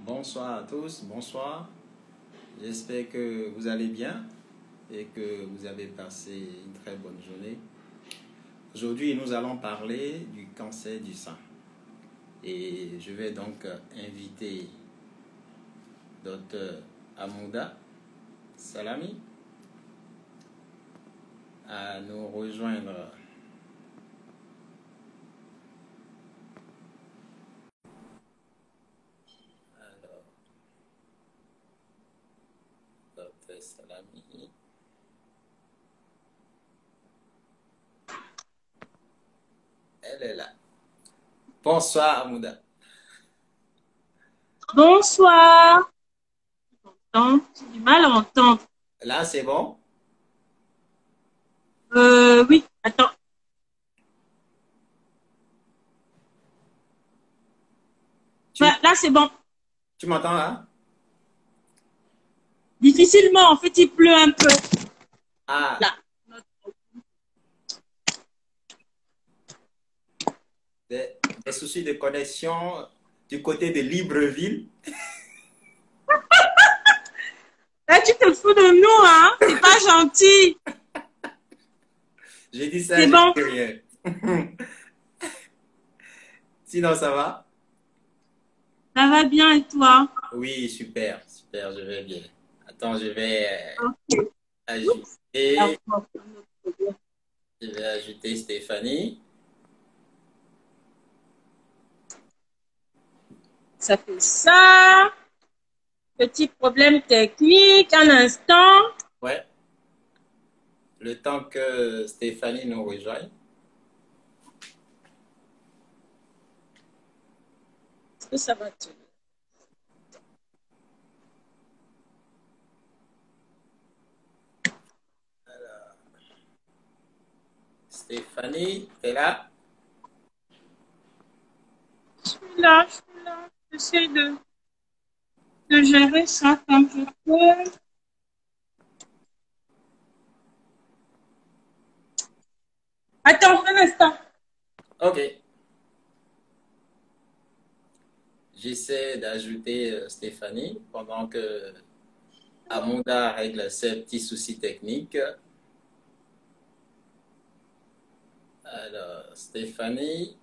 Bonsoir à tous, bonsoir. J'espère que vous allez bien et que vous avez passé une très bonne journée. Aujourd'hui, nous allons parler du cancer du sein. Et je vais donc inviter Dr Hamouda Salami à nous rejoindre. Alors, Dr Salami. Elle est là. Bonsoir Hamouda. Bonsoir. J'ai du mal à entendre. Là, c'est bon? Oui, attends. Là, c'est bon. Tu m'entends là? Difficilement, en fait, il pleut un peu. Ah, Là. des soucis de connexion du côté de Libreville. Là, tu te fous de nous, hein? C'est pas gentil. J'ai dit ça, C'est je bon. dis rien. Sinon, ça va? Ça va bien et toi? Oui, super, super, je vais bien. Attends, je vais Ok. ajouter, je vais ajouter Stéphanie. Ça fait ça. Petit problème technique. Un instant. Ouais, le temps que Stéphanie nous rejoigne. Est-ce que ça va tenir? Stéphanie, t'es là? Je suis là, je suis là. J'essaie de gérer ça comme je peux. Attends, un instant. Ok. J'essaie d'ajouter Stéphanie pendant que Amanda règle ses petits soucis techniques. Alors, Stéphanie.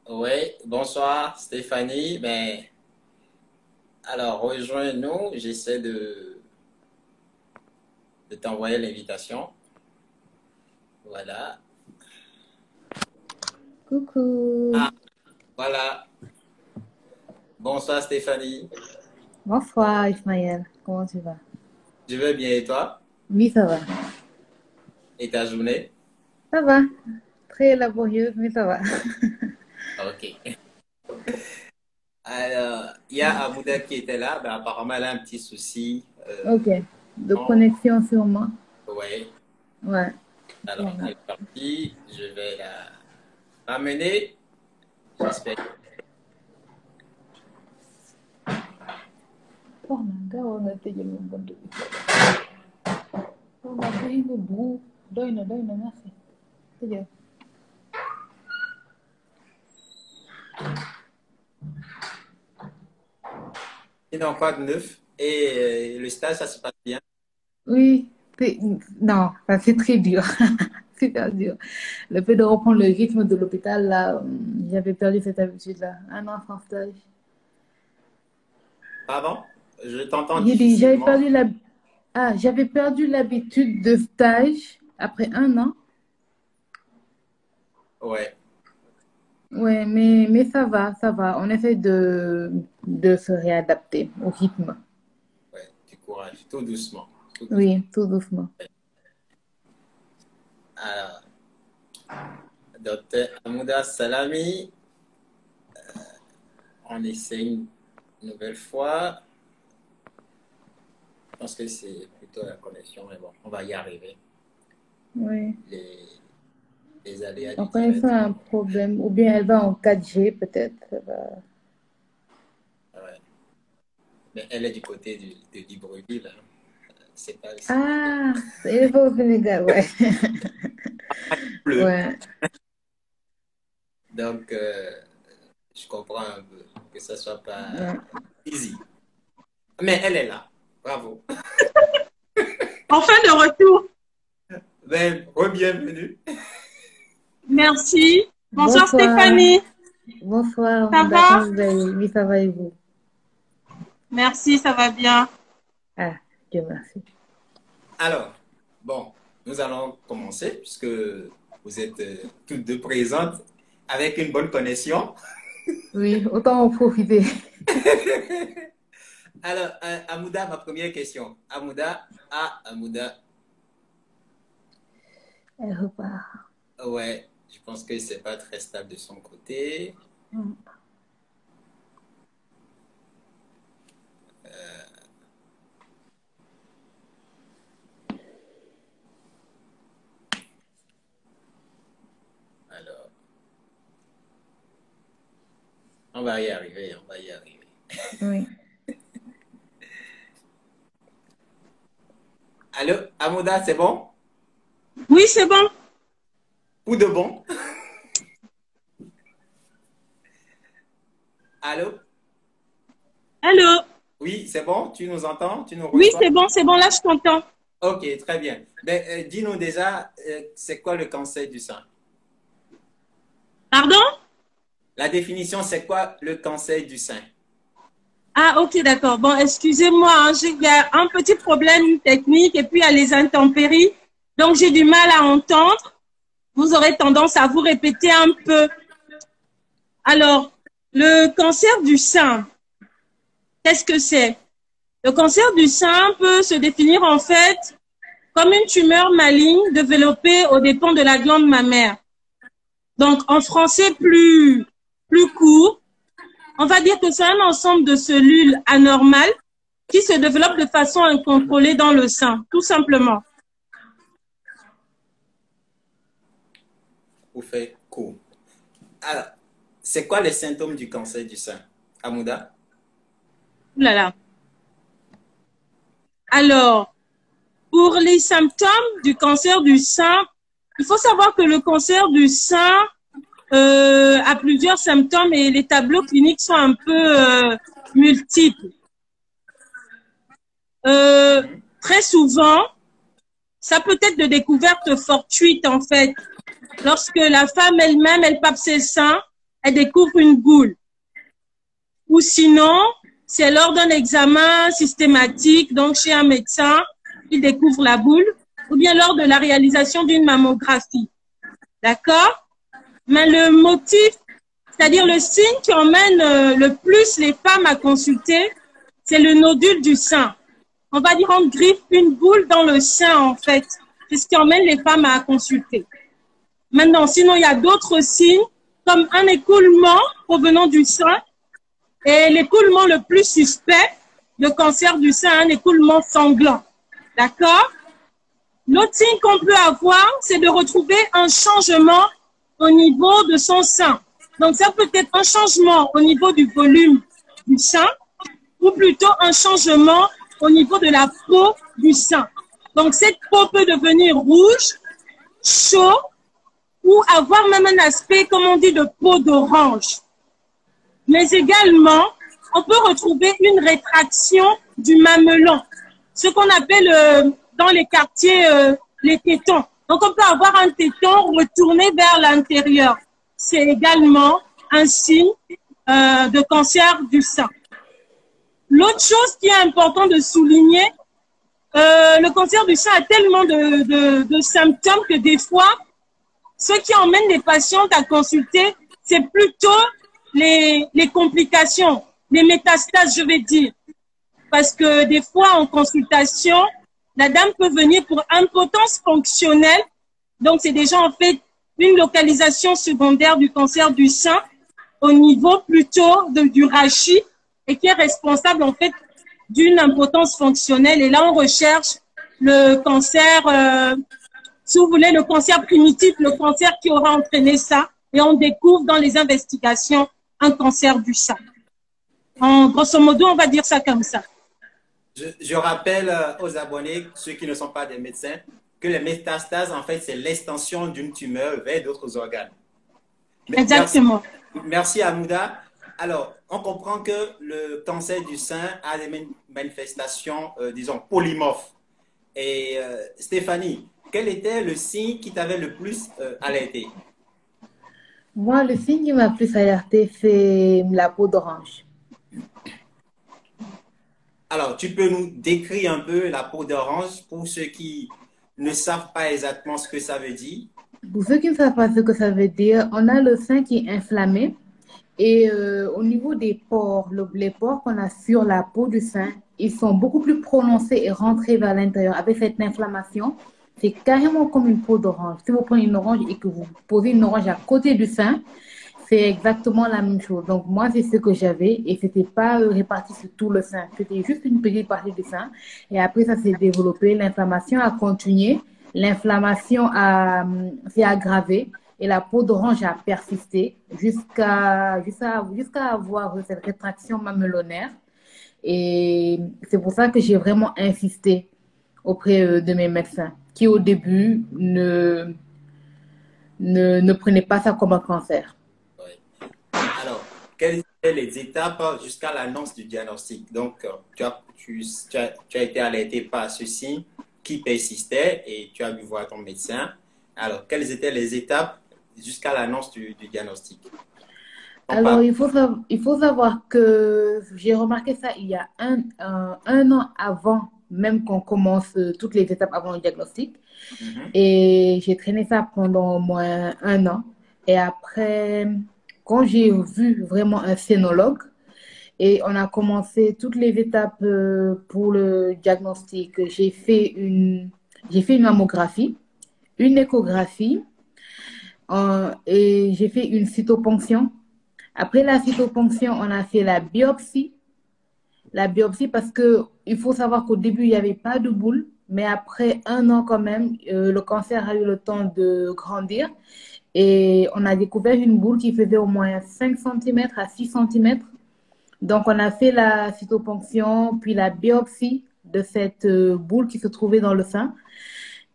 Oui, bonsoir Stéphanie. Ben, alors, rejoins-nous. J'essaie de t'envoyer l'invitation. Voilà. Coucou. Ah, voilà. Bonsoir Stéphanie. Bonsoir Ismaël. Comment tu vas? Je vais bien et toi? Oui, ça va. Et ta journée? Ça va. Très laborieuse, mais ça va. Ok. Alors, il y a Amouda qui était là. Ben, apparemment, elle a un petit souci. Ok. De Non. connexion sûrement. Ouais. Ouais. Alors, elle Sûrement. est partie. Je vais la ramener. J'espère. Soxna gaawal nga tëjal ma bunt bi. Soxna bëri nga bu. Doy na merci. Tëjal. Sinon, quoi de neuf? Et le stage, ça se passe bien? Oui. Non, ça c'est très dur. Super dur. Le fait de reprendre le rythme de l'hôpital, là, j'avais perdu cette habitude-là. Un an sans stage. Pardon? Je t'entends J'ai dit, difficilement. j'avais perdu l'habitude de stage après un an. Ouais. Ouais, mais ça va, ça va. On essaie de se réadapter au rythme. Ouais, du courage, tout doucement. Tout doucement. Oui, tout doucement. Alors, Docteur Hamouda Salami, on essaie une nouvelle fois. Je pense que c'est plutôt la connexion, mais bon, on va y arriver. Oui. Les aléas du Après, direct. ça a un problème. Ou bien elle va en 4G, peut-être. Ça va. Ouais. Mais elle est du côté de Libreville. Hein. C'est pas ici. Ah, elle va au Sénégal, ouais. Bleu. Ouais. Donc, je comprends un peu que ça soit pas Ouais. easy. Mais elle est là. Bravo. Enfin de retour. Ben, bienvenue. Merci. Bonsoir Bonsoir. Stéphanie. Bonsoir, Ça Amanda. va? Comment vous allez? Oui, ça va et vous? Merci, ça va bien. Ah, Dieu merci. Alors, bon, nous allons commencer puisque vous êtes toutes deux présentes avec une bonne connexion. Oui, autant en profiter. Alors, Amouda, ma première question. Amouda, Elle repart. ouais, je pense que c'est pas très stable de son côté. Mm. Alors, on va y arriver, on va y arriver. Oui. Allô, Amouda, c'est bon? Oui, c'est bon. Ou de bon? Allô? Allô? Oui, c'est bon? Tu nous entends? Tu nous Oui, reçois? c'est bon, là je t'entends. Ok, très bien. Ben, dis-nous déjà, c'est quoi le cancer du sein? Pardon? La définition, c'est quoi le cancer du sein? Ah, ok, d'accord. Bon, excusez-moi, hein, il y a un petit problème technique et puis il y a les intempéries. Donc, j'ai du mal à entendre. Vous aurez tendance à vous répéter un peu. Alors, le cancer du sein, qu'est-ce que c'est? Le cancer du sein peut se définir en fait comme une tumeur maligne développée aux dépens de la glande mammaire. Donc, en français plus court, on va dire que c'est un ensemble de cellules anormales qui se développent de façon incontrôlée dans le sein, tout simplement. Vous faites court. Alors, c'est quoi les symptômes du cancer du sein? Amouda? Ouh là là. Alors, pour les symptômes du cancer du sein, il faut savoir que le cancer du sein a plusieurs symptômes et les tableaux cliniques sont un peu multiples. Très souvent, ça peut être de découverte fortuite en fait. Lorsque la femme elle-même, elle palpe ses seins, elle découvre une boule. Ou sinon, c'est lors d'un examen systématique, donc chez un médecin, il découvre la boule, ou bien lors de la réalisation d'une mammographie. D'accord? Mais le motif, c'est-à-dire le signe qui emmène le plus les femmes à consulter, c'est le nodule du sein. On va dire on griffe une boule dans le sein en fait. C'est ce qui emmène les femmes à consulter. Maintenant, sinon, il y a d'autres signes comme un écoulement provenant du sein et l'écoulement le plus suspect, le cancer du sein, un écoulement sanglant. D'accord? L'autre signe qu'on peut avoir, c'est de retrouver un changement au niveau de son sein. Donc, ça peut être un changement au niveau du volume du sein ou plutôt un changement au niveau de la peau du sein. Donc, cette peau peut devenir rouge, chaud ou avoir même un aspect, comme on dit, de peau d'orange. Mais également, on peut retrouver une rétraction du mamelon, ce qu'on appelle dans les quartiers les tétons. Donc, on peut avoir un téton retourné vers l'intérieur. C'est également un signe de cancer du sein. L'autre chose qui est important de souligner, le cancer du sein a tellement de symptômes que des fois, ce qui emmène les patientes à consulter, c'est plutôt les complications, les métastases, je vais dire. Parce que des fois, en consultation, la dame peut venir pour impotence fonctionnelle. Donc, c'est déjà en fait une localisation secondaire du cancer du sein au niveau plutôt du rachis et qui est responsable en fait d'une impotence fonctionnelle. Et là, on recherche le cancer, si vous voulez, le cancer primitif, le cancer qui aura entraîné ça. Et on découvre dans les investigations un cancer du sein. En grosso modo, on va dire ça comme ça. Je rappelle aux abonnés, ceux qui ne sont pas des médecins, que les métastases, en fait, c'est l'extension d'une tumeur vers d'autres organes. Exactement. Merci Amouda. Alors, on comprend que le cancer du sein a des manifestations, disons, polymorphes. Et Stéphanie, quel était le signe qui t'avait le plus alerté? Moi, le signe qui m'a plus alerté, c'est la peau d'orange. Alors, tu peux nous décrire un peu la peau d'orange pour ceux qui ne savent pas exactement ce que ça veut dire? Pour ceux qui ne savent pas ce que ça veut dire, on a le sein qui est inflammé et au niveau des pores, les pores qu'on a sur la peau du sein, ils sont beaucoup plus prononcés et rentrés vers l'intérieur. Avec cette inflammation, c'est carrément comme une peau d'orange. Si vous prenez une orange et que vous posez une orange à côté du sein, c'est exactement la même chose. Donc moi, c'est ce que j'avais et c'était pas réparti sur tout le sein. C'était juste une petite partie du sein. Et après, ça s'est développé. L'inflammation a continué. L'inflammation s'est aggravée et la peau d'orange a persisté jusqu'à avoir cette rétraction mamelonnaire. Et c'est pour ça que j'ai vraiment insisté auprès de mes médecins qui, au début, ne prenaient pas ça comme un cancer. Alors, quelles étaient les étapes jusqu'à l'annonce du diagnostic? Donc, tu as été alerté par ceci qui persistait et tu as dû voir ton médecin. Alors, quelles étaient les étapes jusqu'à l'annonce du diagnostic? Alors, il faut savoir que j'ai remarqué ça il y a un an avant même qu'on commence toutes les étapes avant le diagnostic. Et j'ai traîné ça pendant au moins un an. Et après, quand j'ai vu vraiment un scénologue, et on a commencé toutes les étapes pour le diagnostic, j'ai fait une mammographie, une échographie, et j'ai fait une cytoponction. Après la cytoponction, on a fait la biopsie. La biopsie parce qu'il faut savoir qu'au début, il n'y avait pas de boule. Mais après un an quand même, le cancer a eu le temps de grandir. Et on a découvert une boule qui faisait au moins 5 cm à 6 cm. Donc, on a fait la cytoponction, puis la biopsie de cette boule qui se trouvait dans le sein.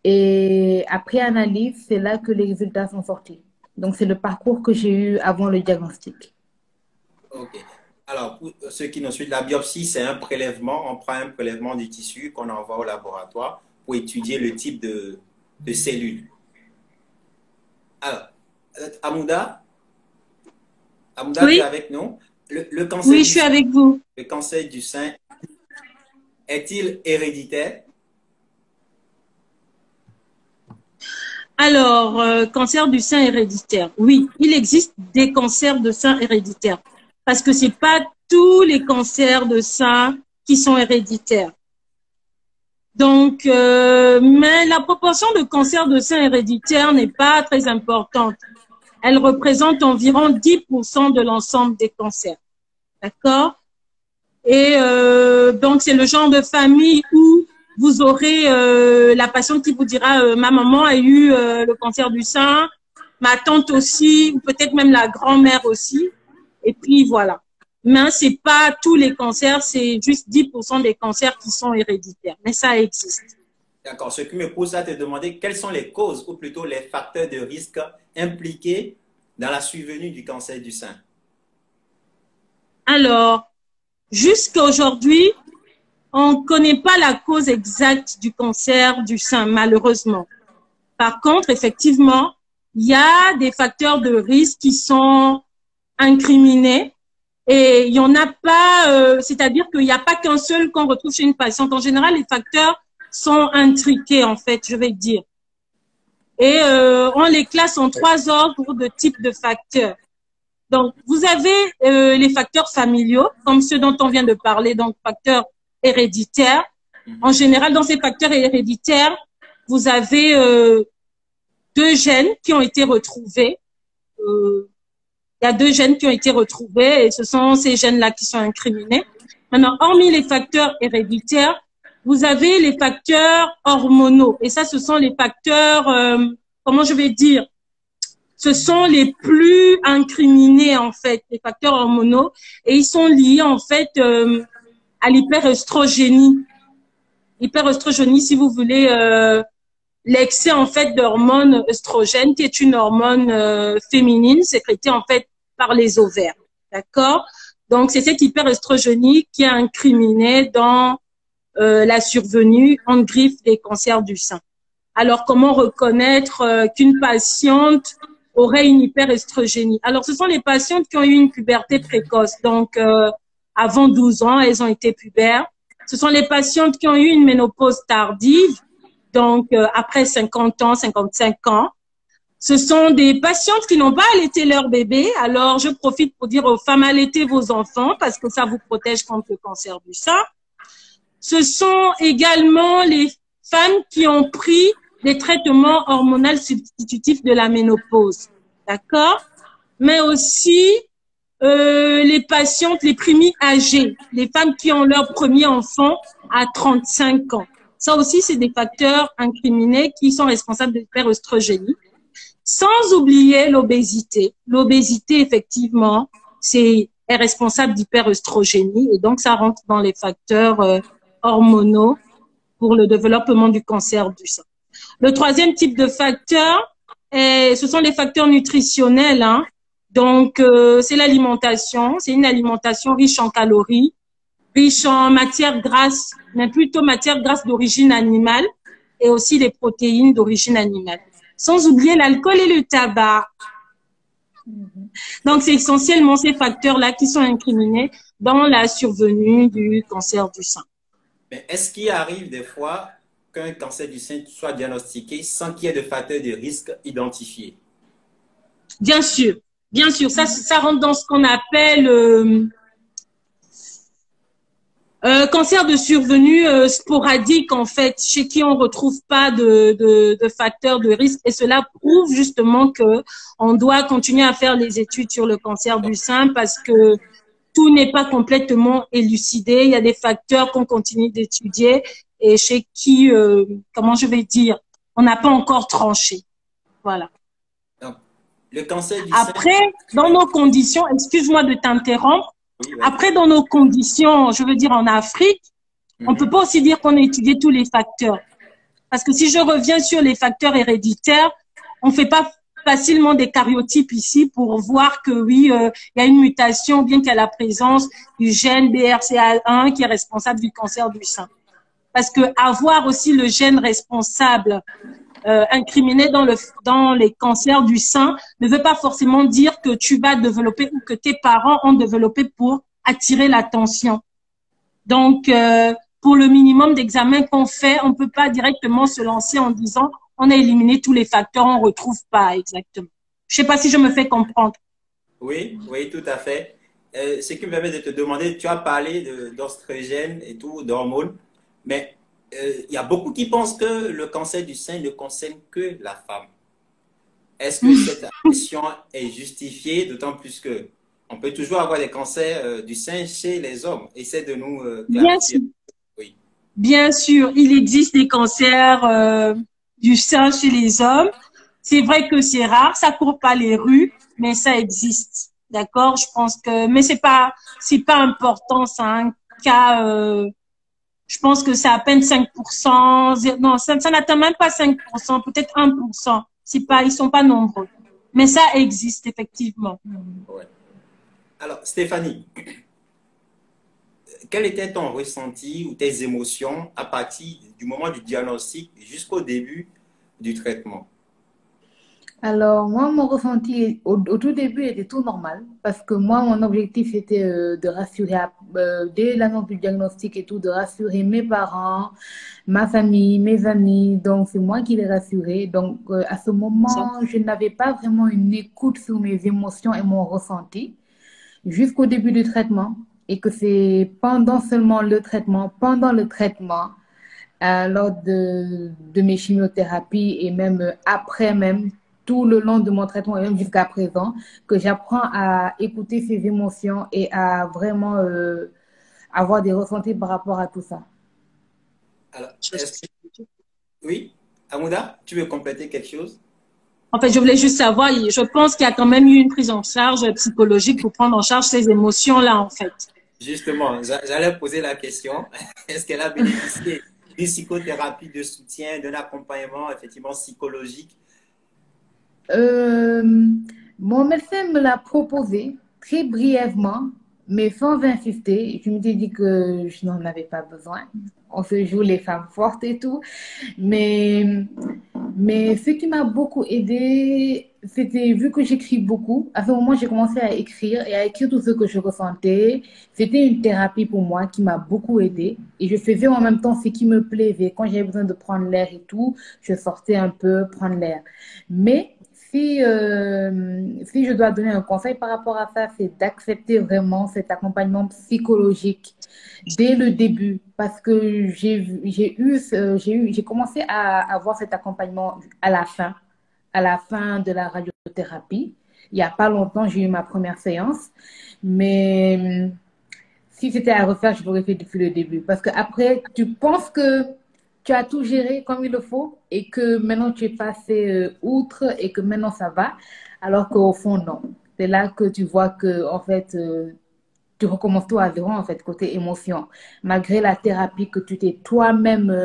Et après analyse, c'est là que les résultats sont sortis. Donc, c'est le parcours que j'ai eu avant le diagnostic. OK. Alors, pour ceux qui nous suivent, la biopsie, c'est un prélèvement. On prend un prélèvement du tissu qu'on envoie au laboratoire pour étudier le type de cellules. Alors, Amouda, Oui, tu es avec nous? Le cancer oui, je du suis sein, avec vous. le cancer du sein est-il héréditaire? Alors, cancer du sein héréditaire. Oui, il existe des cancers de sein héréditaires parce que c'est pas tous les cancers de sein qui sont héréditaires. Donc, mais la proportion de cancers de sein héréditaires n'est pas très importante. Elle représente environ 10% de l'ensemble des cancers. D'accord? Et donc, c'est le genre de famille où vous aurez la patiente qui vous dira ma maman a eu le cancer du sein, ma tante aussi, ou peut-être même la grand-mère aussi. Et puis, voilà. Mais ce n'est pas tous les cancers, c'est juste 10% des cancers qui sont héréditaires. Mais ça existe. D'accord. Ce qui me pousse à te demander quelles sont les causes ou plutôt les facteurs de risque impliqués dans la survenue du cancer du sein. Alors, jusqu'à aujourd'hui, on ne connaît pas la cause exacte du cancer du sein, malheureusement. Par contre, effectivement, il y a des facteurs de risque qui sont incriminés et il n'y en a pas, c'est-à-dire qu'il n'y a pas qu'un seul qu'on retrouve chez une patiente. En général, les facteurs sont intriqués, en fait, je vais dire. Et on les classe en 3 ordres de types de facteurs. Donc, vous avez les facteurs familiaux, comme ceux dont on vient de parler, donc facteurs héréditaires. En général, dans ces facteurs héréditaires, vous avez 2 gènes qui ont été retrouvés. Il y a 2 gènes qui ont été retrouvés et ce sont ces gènes-là qui sont incriminés. Maintenant, hormis les facteurs héréditaires, vous avez les facteurs hormonaux. Et ça, ce sont les facteurs, comment je vais dire, ce sont les plus incriminés, en fait, les facteurs hormonaux. Et ils sont liés, en fait, à l'hyperestrogénie. Hyperestrogénie, si vous voulez, l'excès en fait d'hormone œstrogène, qui est une hormone féminine sécrétée en fait par les ovaires. D'accord? Donc, c'est cette hyperestrogénie qui est incriminée dans la survenue en griffe des cancers du sein. Alors, comment reconnaître qu'une patiente aurait une hyperestrogénie? Alors, ce sont les patientes qui ont eu une puberté précoce. Donc, avant 12 ans, elles ont été pubères. Ce sont les patientes qui ont eu une ménopause tardive, donc après 50 ans, 55 ans. Ce sont des patientes qui n'ont pas allaité leur bébé. Alors, je profite pour dire aux femmes, allaitez vos enfants parce que ça vous protège contre le cancer du sein. Ce sont également les femmes qui ont pris des traitements hormonaux substitutifs de la ménopause. D'accord? Mais aussi les patientes, les primi-âgées, les femmes qui ont leur premier enfant à 35 ans. Ça aussi, c'est des facteurs incriminés qui sont responsables de l'hyperestrogénie. Sans oublier l'obésité. L'obésité, effectivement, est responsable d'hyperestrogénie et donc ça rentre dans les facteurs hormonaux pour le développement du cancer du sein. Le troisième type de facteur, ce sont les facteurs nutritionnels. Hein. Donc, c'est l'alimentation. C'est une alimentation riche en calories, riche en matières grasses, mais plutôt matières grasses d'origine animale et aussi les protéines d'origine animale. Sans oublier l'alcool et le tabac. Donc, c'est essentiellement ces facteurs-là qui sont incriminés dans la survenue du cancer du sein. Mais est-ce qu'il arrive des fois qu'un cancer du sein soit diagnostiqué sans qu'il y ait de facteurs de risque identifiés? Bien sûr, bien sûr. Ça rentre dans ce qu'on appelle cancer de survenue sporadique, en fait, chez qui on retrouve pas de facteurs de risque. Et cela prouve justement que on doit continuer à faire les études sur le cancer du sein parce que tout n'est pas complètement élucidé. Il y a des facteurs qu'on continue d'étudier et chez qui, comment je vais dire, on n'a pas encore tranché. Voilà. Donc, le cancer du Après, dans nos conditions, excuse-moi de t'interrompre, oui, oui. Après, dans nos conditions, je veux dire en Afrique, on ne peut pas aussi dire qu'on a étudié tous les facteurs. Parce que si je reviens sur les facteurs héréditaires, on ne fait pas facilement des cariotypes ici pour voir que oui, il y a une mutation, bien qu'il y a la présence du gène BRCA1 qui est responsable du cancer du sein. Parce que avoir aussi le gène responsable incriminé dans les cancers du sein ne veut pas forcément dire que tu vas développer ou que tes parents ont développé pour attirer l'attention. Donc, pour le minimum d'examens qu'on fait, on ne peut pas directement se lancer en disant on a éliminé tous les facteurs, on ne retrouve pas exactement. Je ne sais pas si je me fais comprendre. Oui, oui, tout à fait. Ce qui me permet de te demander, tu as parlé d'oestrogènes et tout, d'hormones, mais il y a beaucoup qui pensent que le cancer du sein ne concerne que la femme. Est-ce que cette question est justifiée, d'autant plus que on peut toujours avoir des cancers du sein chez les hommes? Essaie de nous Bien sûr. Oui. Bien sûr, il existe des cancers du sein chez les hommes. C'est vrai que c'est rare, ça court pas les rues, mais ça existe. D'accord? Je pense que, mais c'est pas important, c'est un cas, je pense que c'est à peine 5%, non, ça n'atteint même pas 5%, peut-être 1%. Ils sont pas nombreux. Mais ça existe, effectivement. Ouais. Alors, Stéphanie, quel était ton ressenti ou tes émotions à partir du moment du diagnostic jusqu'au début du traitement? Alors, moi, mon ressenti au tout début était tout normal parce que moi, mon objectif était de rassurer, dès l'annonce du diagnostic et tout, de rassurer mes parents, ma famille, mes amis. Donc, c'est moi qui les rassurais. Donc, à ce moment, je n'avais pas vraiment une écoute sur mes émotions et mon ressenti jusqu'au début du traitement. Et que c'est pendant le traitement, lors de mes chimiothérapies et même après même, tout le long de mon traitement et même jusqu'à présent, que j'apprends à écouter ces émotions et à vraiment avoir des ressentis par rapport à tout ça. Alors, oui, Amouda, tu veux compléter quelque chose? En fait, je voulais juste savoir, je pense qu'il y a quand même eu une prise en charge psychologique pour prendre en charge ces émotions-là, en fait. Justement, j'allais poser la question. Est-ce qu'elle a bénéficié d'une psychothérapie de soutien, d'un accompagnement effectivement psychologique? Euh, Mon médecin me l'a proposé très brièvement, mais sans insister. Je me suis dit que je n'en avais pas besoin. On se joue les femmes fortes et tout. Mais, mais ce qui m'a beaucoup aidé, c'était vu que j'écris beaucoup. À ce moment, j'ai commencé à écrire et à écrire tout ce que je ressentais. C'était une thérapie pour moi qui m'a beaucoup aidé. Et je faisais en même temps ce qui me plaisait. Quand j'avais besoin de prendre l'air et tout, je sortais un peu prendre l'air. Mais si je dois donner un conseil par rapport à ça, c'est d'accepter vraiment cet accompagnement psychologique dès le début, parce que j'ai commencé à avoir cet accompagnement à la fin de la radiothérapie. Il n'y a pas longtemps, j'ai eu ma première séance, mais si c'était à refaire, je l'aurais fait depuis le début. Parce que après, tu penses que tu as tout géré comme il le faut et que maintenant tu es passé outre et que maintenant ça va, alors qu'au fond, non. C'est là que tu vois que, en fait, tu recommences tout à zéro, en fait, côté émotion. Malgré la thérapie que tu t'es toi-même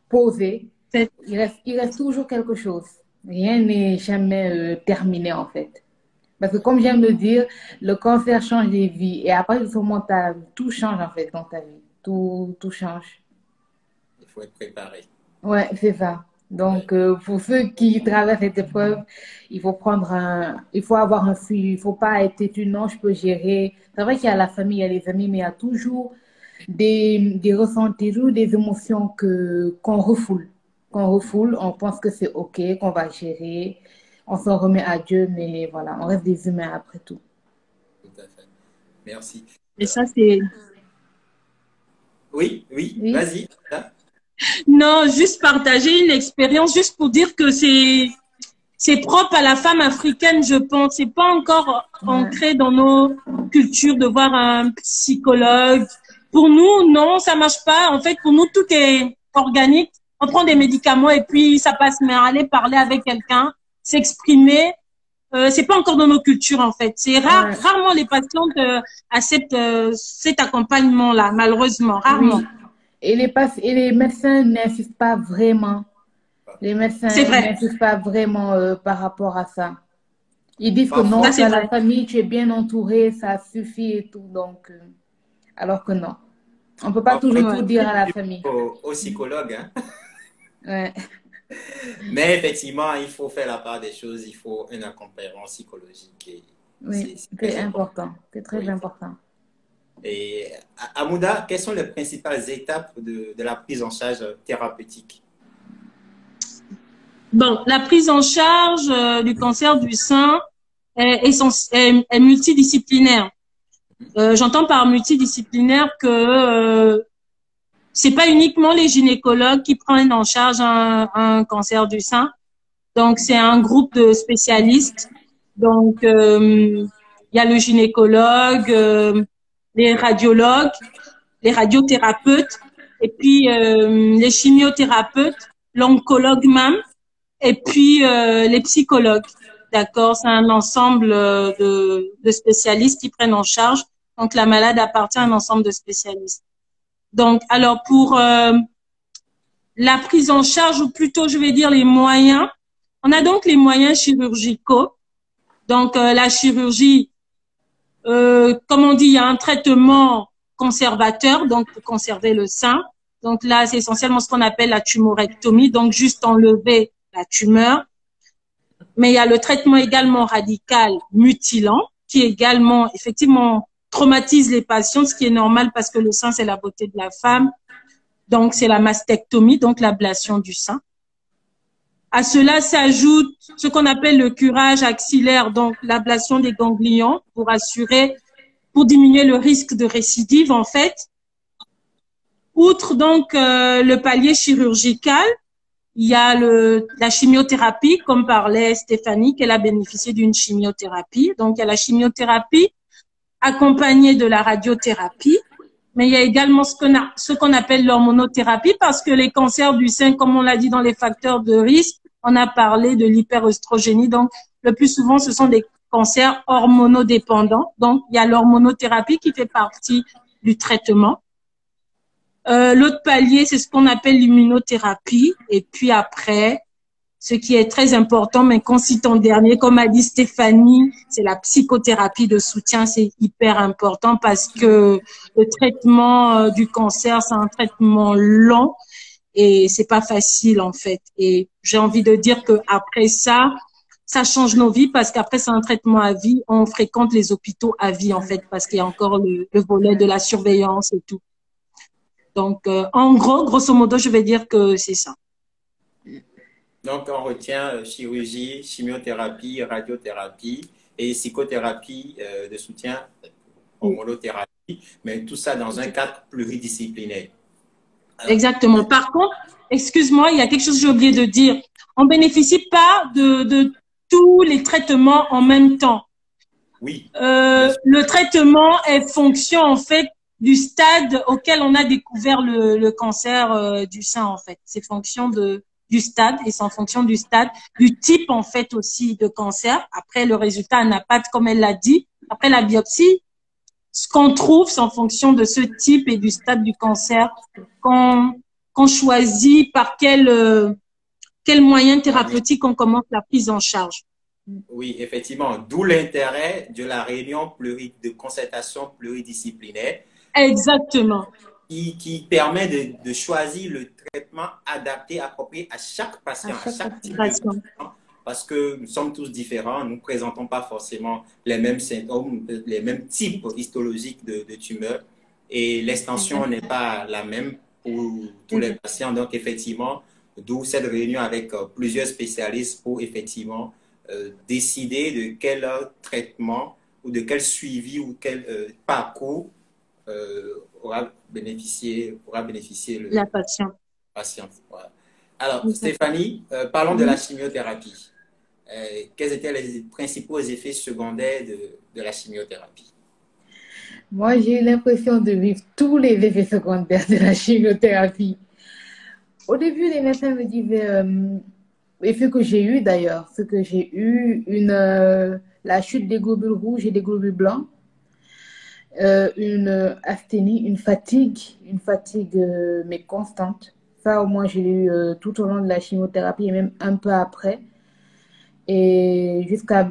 posée, il reste toujours quelque chose. Rien n'est jamais terminé, en fait. Parce que comme j'aime le dire, le cancer change des vies. Et après ce moment, tout change, en fait, dans ta vie. Tout change. Il faut être préparé. Ouais, c'est ça. Ouais. Donc, pour ceux qui traversent cette épreuve, il faut avoir un suivi. Il faut pas être têtu, non, je peux gérer. C'est vrai qu'il y a la famille, il y a les amis, mais il y a toujours des ressentis, toujours des émotions qu'on refoule. Qu'on refoule, on pense que c'est OK, qu'on va gérer. On s'en remet à Dieu, mais voilà, on reste des humains après tout. Tout à fait. Merci. Et ça, c'est... Oui, Oui, vas-y. Non, juste partager une expérience, juste pour dire que c'est propre à la femme africaine, je pense. C'est pas encore ouais, ancré dans nos cultures de voir un psychologue. Pour nous, non, ça marche pas. En fait, pour nous, tout est organique. On prend des médicaments et puis ça passe. Mais aller parler avec quelqu'un, s'exprimer, c'est pas encore dans nos cultures, en fait. C'est ouais, rarement les patientes acceptent cet accompagnement-là, malheureusement, rarement. oui. Et les médecins n'insistent pas vraiment. Les C'est médecins vrai. n'insistent pas vraiment par rapport à ça. Ils disent que Parfois, Ça, non, tu c'est as la vrai. famille, tu es bien entouré, ça suffit et tout. Donc, alors que non. On peut pas parfois, toujours il tout Ouais. dire à la famille. faut au psychologue, hein. Ouais, Mais effectivement, il faut faire la part des choses. Il faut un accompagnement psychologique. Et oui, c'est c'est très important. important. C'est très Oui. important. Et Amouda, quelles sont les principales étapes de la prise en charge thérapeutique? Bon, la prise en charge du cancer du sein est multidisciplinaire. J'entends par multidisciplinaire que c'est pas uniquement les gynécologues qui prennent en charge un cancer du sein. Donc, c'est un groupe de spécialistes. Donc, il y a le gynécologue, les radiologues, les radiothérapeutes, et puis les chimiothérapeutes, l'oncologue même, et puis les psychologues. D'accord, c'est un ensemble de spécialistes qui prennent en charge. Donc, la malade appartient à un ensemble de spécialistes. Donc, alors pour la prise en charge, ou plutôt, je vais dire les moyens, on a donc les moyens chirurgicaux. Donc, la chirurgie, comme on dit, il y a un traitement conservateur, donc pour conserver le sein. Donc là, c'est essentiellement ce qu'on appelle la tumorectomie, donc juste enlever la tumeur. Mais il y a le traitement également radical mutilant, qui également, effectivement, traumatise les patients, ce qui est normal parce que le sein, c'est la beauté de la femme. Donc, c'est la mastectomie, donc l'ablation du sein. À cela s'ajoute ce qu'on appelle le curage axillaire, donc l'ablation des ganglions pour diminuer le risque de récidive, en fait. Outre donc le palier chirurgical, il y a la chimiothérapie, comme parlait Stéphanie, qu'elle a bénéficié d'une chimiothérapie. Donc, il y a la chimiothérapie accompagnée de la radiothérapie. Mais il y a également ce qu'on appelle l'hormonothérapie, parce que les cancers du sein, comme on l'a dit dans les facteurs de risque, on a parlé de l'hyperœstrogénie. Donc, le plus souvent, ce sont des cancers hormonodépendants. Donc, il y a l'hormonothérapie qui fait partie du traitement. L'autre palier, c'est ce qu'on appelle l'immunothérapie. Et puis après, ce qui est très important, mais qu'on cite en dernier, comme a dit Stéphanie, c'est la psychothérapie de soutien. C'est hyper important parce que le traitement du cancer, c'est un traitement long et c'est pas facile en fait. Et j'ai envie de dire que après ça, ça change nos vies parce qu'après c'est un traitement à vie. On fréquente les hôpitaux à vie en fait parce qu'il y a encore le volet de la surveillance et tout. Donc, en gros, grosso modo, je vais dire que c'est ça. Donc, on retient chirurgie, chimiothérapie, radiothérapie et psychothérapie de soutien, hormonothérapie, mais tout ça dans un cadre pluridisciplinaire. Alors, exactement. Par contre, excuse-moi, il y a quelque chose que j'ai oublié de dire. On bénéficie pas de tous les traitements en même temps. oui. Le traitement est fonction, en fait, du stade auquel on a découvert le cancer du sein, en fait. C'est fonction du stade et c'est en fonction du stade, du type, en fait, aussi de cancer. Après, le résultat n'a pas, comme elle l'a dit, après la biopsie, ce qu'on trouve, c'est en fonction de ce type et du stade du cancer qu'on choisit par quel moyen thérapeutique on commence la prise en charge. Oui, effectivement, d'où l'intérêt de la réunion de concertation pluridisciplinaire. Exactement. Qui permet de choisir le traitement adapté, approprié à chaque patient, à chaque type de patient, parce que nous sommes tous différents, nous ne présentons pas forcément les mêmes symptômes, les mêmes types histologiques de tumeurs, et l'extension n'est pas la même pour tous les patients. Donc, effectivement, d'où cette réunion avec plusieurs spécialistes pour effectivement décider de quel traitement ou de quel suivi ou quel parcours pourra bénéficier la patiente. Voilà. Alors, Stéphanie, parlons de la chimiothérapie. Quels étaient les principaux effets secondaires de la chimiothérapie? Moi, j'ai eu l'impression de vivre tous les effets secondaires de la chimiothérapie. Au début, les médecins me disaient, et ce que j'ai eu d'ailleurs, ce que j'ai eu, la chute des globules rouges et des globules blancs, une asthénie, une fatigue mais constante. Ça, au moins, j'ai eu tout au long de la chimiothérapie et même un peu après. Et jusqu'à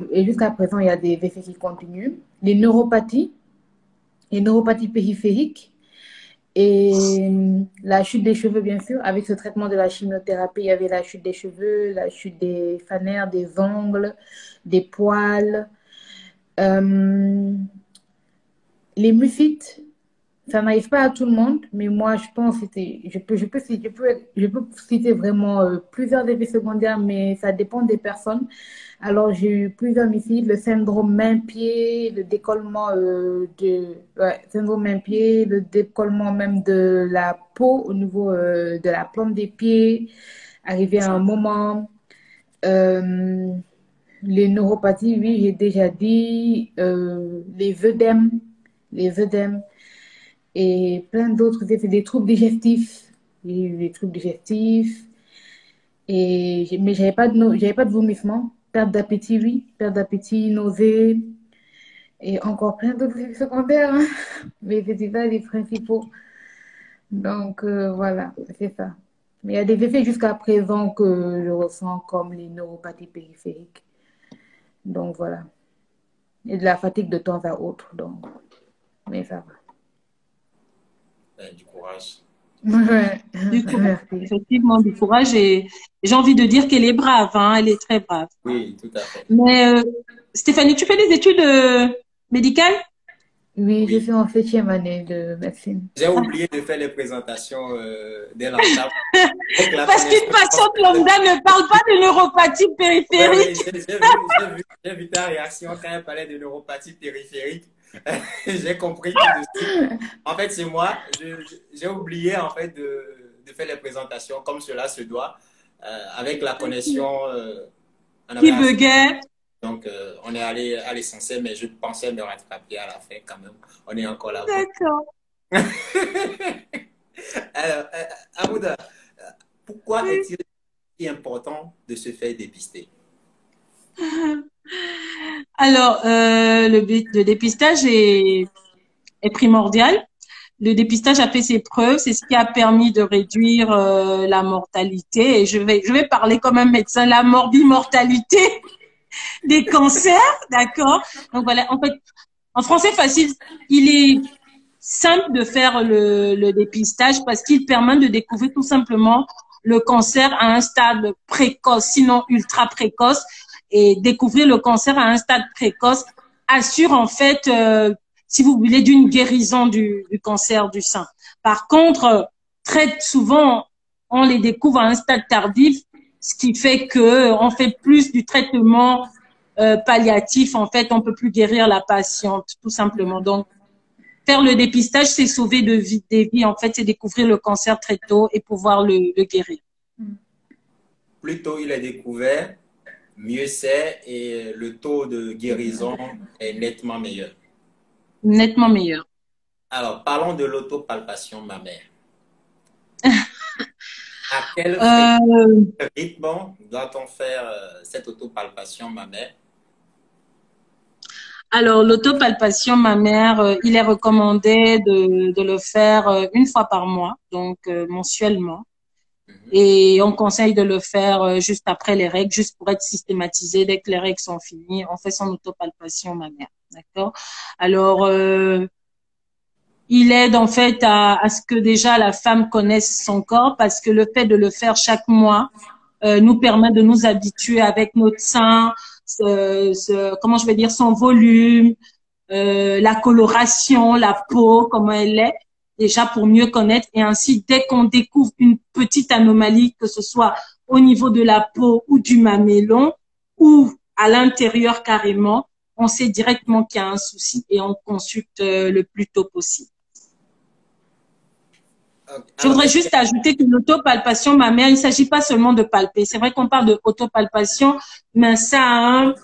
présent, il y a des effets qui continuent. Les neuropathies périphériques et la chute des cheveux, bien sûr. Avec ce traitement de la chimiothérapie, il y avait la chute des cheveux, la chute des fanères, des ongles, des poils. Les mucites, ça n'arrive pas à tout le monde, mais moi, je pense que je peux citer vraiment plusieurs effets secondaires, mais ça dépend des personnes. Alors, j'ai eu plusieurs mucites, le syndrome main-pied, le décollement syndrome main-pied, le décollement même de la peau au niveau de la plante des pieds, arrivé à un moment. Les neuropathies, oui, j'ai déjà dit, les œdèmes et plein d'autres effets, des troubles digestifs. J'ai eu des troubles digestifs, mais j'avais pas de vomissement, perte d'appétit, oui, perte d'appétit, nausées, et encore plein d'autres effets secondaires, hein. Mais c'était pas les principaux. Donc, voilà, c'est ça. Mais il y a des effets jusqu'à présent que je ressens comme les neuropathies périphériques. Donc, voilà. Et de la fatigue de temps à autre, donc. Mais ça va. Du courage. Ouais. Du courage. Effectivement, du courage. Et j'ai envie de dire qu'elle est brave, hein, elle est très brave. Oui, tout à fait. Mais Stéphanie, tu fais des études médicales? Oui, je suis en 7e année de médecine. J'ai oublié de faire les présentations dès l'entame. Parce qu'une patiente lambda ne parle pas de neuropathie périphérique. Oui, j'ai vu ta réaction quand elle parlait de neuropathie périphérique. J'ai compris tout de suite. En fait, c'est moi. J'ai oublié en fait de faire les présentations comme cela se doit, avec la connexion. Qui buguait. Donc, on est allé à l'essentiel, mais je pensais me rattraper à la fin quand même. On est encore là. D'accord. Alors, Amouda, pourquoi est-il si important de se faire dépister? Alors, le dépistage est primordial le dépistage a fait ses preuves. C'est ce qui a permis de réduire la mortalité. Et je vais parler comme un médecin, la morbimortalité des cancers, d'accord? Donc voilà, en fait, en français facile, il est simple de faire le dépistage parce qu'il permet de découvrir tout simplement le cancer à un stade précoce, sinon ultra précoce. Et découvrir le cancer à un stade précoce assure en fait, si vous voulez, d'une guérison du cancer du sein. Par contre, très souvent, on les découvre à un stade tardif, ce qui fait que on fait plus du traitement palliatif. En fait, on peut plus guérir la patiente, tout simplement. Donc, faire le dépistage, c'est sauver des vies. En fait, c'est découvrir le cancer très tôt et pouvoir le guérir. Plus tôt il est découvert, mieux c'est et le taux de guérison est nettement meilleur. Nettement meilleur. Alors, parlons de l'autopalpation mammaire. À quel rythme doit-on faire cette autopalpation mammaire? Alors, l'autopalpation mammaire, il est recommandé de le faire une fois par mois, donc mensuellement. Et on conseille de le faire juste après les règles, juste pour être systématisé. Dès que les règles sont finies, on fait son autopalpation mammaire. D'accord? Alors, il aide en fait à ce que déjà la femme connaisse son corps parce que le fait de le faire chaque mois nous permet de nous habituer avec notre sein, comment je vais dire, son volume, la coloration, la peau, comment elle est, déjà pour mieux connaître. Et ainsi, dès qu'on découvre une petite anomalie, que ce soit au niveau de la peau ou du mamellon ou à l'intérieur carrément, on sait directement qu'il y a un souci et on consulte le plus tôt possible. Je voudrais juste ajouter que l'autopalpation mammaire, il ne s'agit pas seulement de palper. C'est vrai qu'on parle de autopalpation, mais ça a un,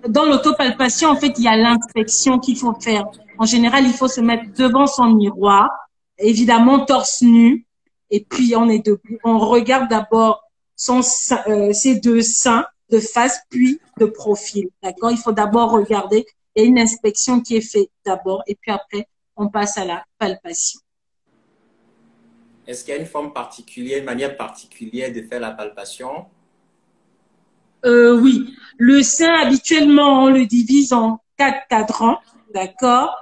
dans l'autopalpation, en fait, il y a l'inspection qu'il faut faire. En général, il faut se mettre devant son miroir, évidemment torse nu, et puis on est debout. On regarde d'abord ses deux seins de face, puis de profil. D'accord? Il faut d'abord regarder. Il y a une inspection qui est faite d'abord, et puis après, on passe à la palpation. Est-ce qu'il y a une forme particulière, une manière particulière de faire la palpation? Oui. Le sein, habituellement, on le divise en 4 cadrans, d'accord?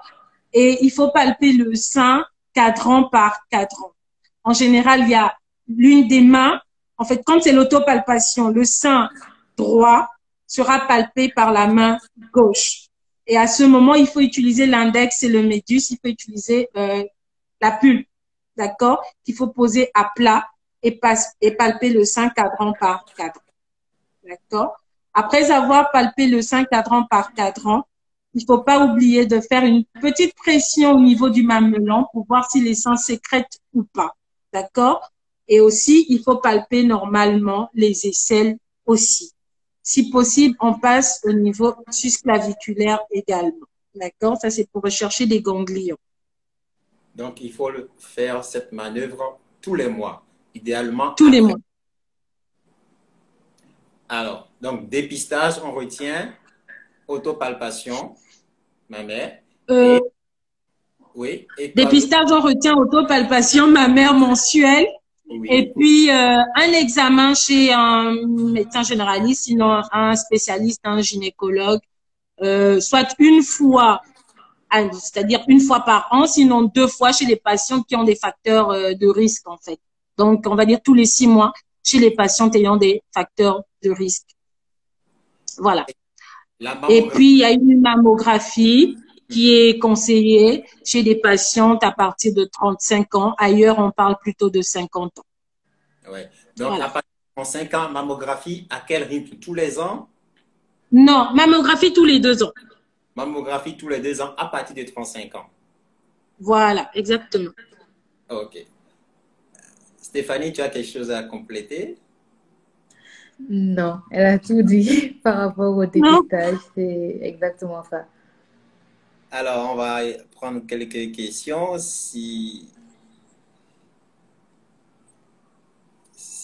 Et il faut palper le sein cadran par cadran. En général, il y a l'une des mains. En fait, quand c'est l'autopalpation, le sein droit sera palpé par la main gauche. Et à ce moment, il faut utiliser l'index et le médius. Il faut utiliser la pulpe, d'accord? Qu'il faut poser à plat et palper le sein cadran par cadran. D'accord? Après avoir palpé le sein cadran par cadran, il ne faut pas oublier de faire une petite pression au niveau du mamelon pour voir si les seins sécrètent ou pas. D'accord? Et aussi, il faut palper normalement les aisselles aussi. Si possible, on passe au niveau susclaviculaire également. D'accord? Ça, c'est pour rechercher des ganglions. Donc, il faut faire cette manœuvre tous les mois, idéalement. Tous les mois. Alors, donc, dépistage, on retient, autopalpation, mammaire. Oui. Et dépistage, on retient autopalpation mammaire mensuelle. Oui. Et puis, un examen chez un médecin généraliste, sinon un spécialiste, un gynécologue, soit une fois, c'est-à-dire une fois par an, sinon 2 fois chez les patients qui ont des facteurs de risque, en fait. Donc, on va dire tous les 6 mois chez les patients ayant des facteurs de risque. Voilà. Et puis, il y a une mammographie qui est conseillée chez des patientes à partir de 35 ans. Ailleurs, on parle plutôt de 50 ans. Oui. Donc, voilà. À partir de 35 ans, mammographie, à quel rythme? Tous les ans? Non, mammographie tous les 2 ans. Mammographie tous les 2 ans à partir de 35 ans. Voilà, exactement. OK. Stéphanie, tu as quelque chose à compléter? Non, elle a tout dit par rapport au dépistage, c'est exactement ça. Alors, on va prendre quelques questions. S'il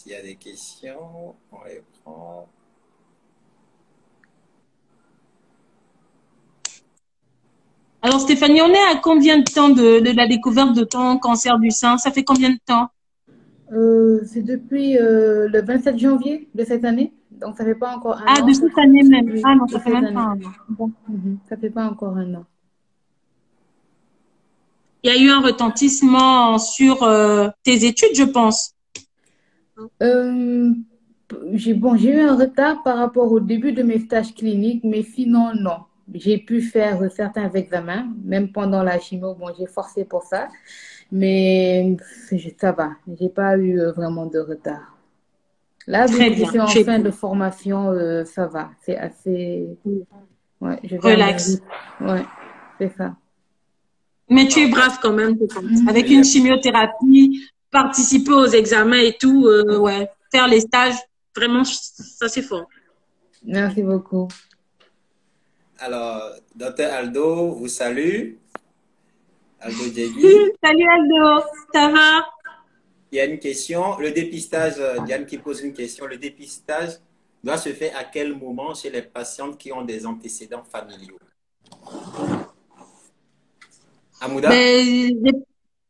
y a des questions, on les prend. Alors, Alors Stéphanie, on est à combien de temps de la découverte de ton cancer du sein? Ça fait combien de temps? C'est depuis le 27 janvier de cette année. Donc, ça fait pas encore un Ah, an. de cette année même. Oui, Ah non, de ça fait cette même pas année. un an. Bon. Ça fait pas encore un an. Il y a eu un retentissement sur tes études, je pense. Euh, j'ai eu un retard par rapport au début de mes stages cliniques, mais sinon, non. J'ai pu faire certains examens, même pendant la chimio. Bon, j'ai forcé pour ça, mais ça va. J'ai pas eu vraiment de retard. Là, vu Très que je bien. suis en Tu es fin de formation, ça va. C'est assez. Ouais, je vais à mon relax. rythme. Ouais, c'est ça. Mais tu es Parfait. brave quand même, je pense. C'est Avec bien. une chimiothérapie, participer aux examens et tout, ouais, faire les stages, vraiment, ça c'est fort. Merci beaucoup. Alors, docteur Aldo vous salue. Aldo Djebi. Salut Aldo, ça va? Il y a une question. Le dépistage, Diane qui pose une question. Le dépistage doit se faire à quel moment chez les patientes qui ont des antécédents familiaux? Amouda? Oui,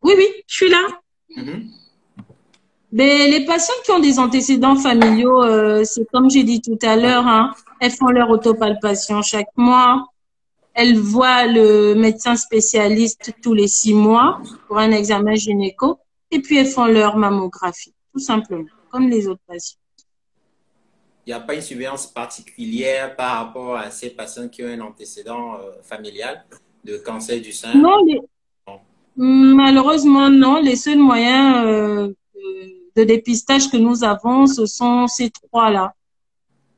oui, je suis là. Mhm. Les patients qui ont des antécédents familiaux, c'est comme j'ai dit tout à l'heure, hein, elles font leur autopalpation chaque mois. Elles voient le médecin spécialiste tous les 6 mois pour un examen gynéco. Et puis, elles font leur mammographie, tout simplement, comme les autres patients. Il n'y a pas une surveillance particulière par rapport à ces patients qui ont un antécédent familial de cancer du sein? Non, Non. malheureusement, non. Les seuls moyens de dépistage que nous avons, ce sont ces trois-là.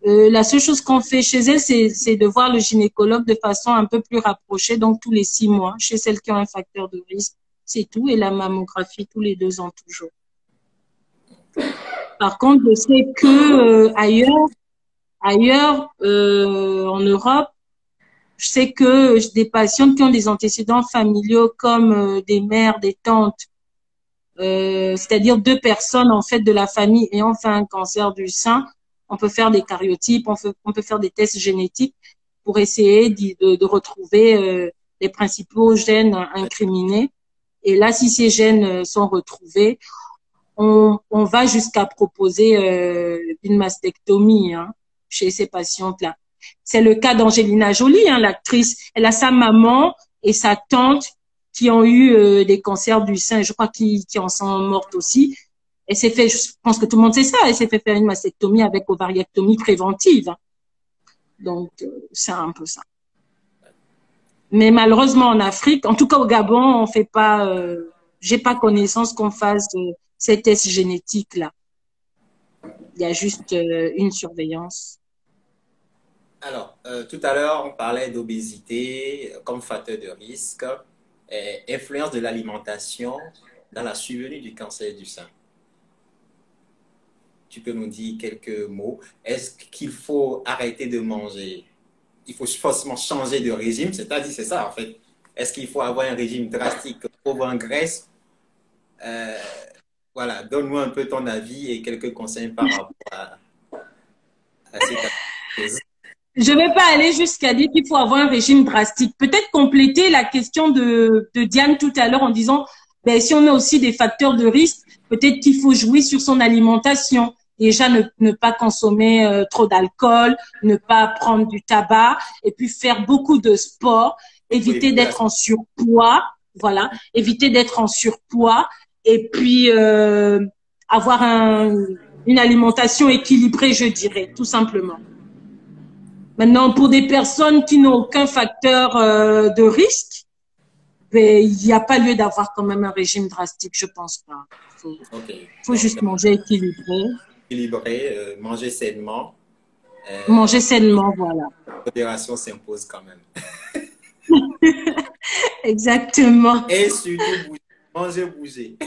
La seule chose qu'on fait chez elles, c'est de voir le gynécologue de façon un peu plus rapprochée, donc tous les 6 mois, chez celles qui ont un facteur de risque, c'est tout, et la mammographie tous les 2 ans toujours. Par contre, je sais que ailleurs en Europe, je sais que des patientes qui ont des antécédents familiaux comme des mères, des tantes, c'est-à-dire 2 personnes en fait de la famille ayant fait un cancer du sein, on peut faire des karyotypes, on peut faire des tests génétiques pour essayer de retrouver les principaux gènes incriminés. Et là, si ces gènes sont retrouvés, on va jusqu'à proposer une mastectomie hein, chez ces patientes-là. C'est le cas d'Angelina Jolie, hein, l'actrice. Elle a sa maman et sa tante qui ont eu des cancers du sein, je crois qui en sont mortes aussi. Elle s'est fait, je pense que tout le monde sait ça, elle s'est fait faire une mastectomie avec ovariectomie préventive. Donc, c'est un peu ça. Mais malheureusement, en Afrique, en tout cas au Gabon, on fait pas, j'ai pas connaissance qu'on fasse ces tests génétiques-là. Il y a juste une surveillance. Alors, tout à l'heure, on parlait d'obésité comme facteur de risque et influence de l'alimentation dans la survenue du cancer du sein. Tu peux nous dire quelques mots. Est-ce qu'il faut arrêter de manger? Il faut forcément changer de régime, c'est-à-dire, c'est ça en fait. Est-ce qu'il faut avoir un régime drastique pauvre en graisse? Euh, voilà, donne-moi un peu ton avis et quelques conseils par rapport à ces choses. Je ne vais pas aller jusqu'à dire qu'il faut avoir un régime drastique. Peut-être compléter la question de Diane tout à l'heure en disant, ben, si on a aussi des facteurs de risque, peut-être qu'il faut jouer sur son alimentation. Déjà, ne pas consommer trop d'alcool, ne pas prendre du tabac, et puis faire beaucoup de sport, éviter d'être en surpoids, voilà, éviter d'être en surpoids, et puis avoir une alimentation équilibrée, je dirais, tout simplement. Maintenant, pour des personnes qui n'ont aucun facteur de risque, ben, il n'y a pas lieu d'avoir quand même un régime drastique, je pense pas. Faut juste manger équilibré. Équilibré, manger sainement. Manger sainement, voilà. La modération s'impose quand même. Exactement. Et surtout, bouger. Manger, bouger.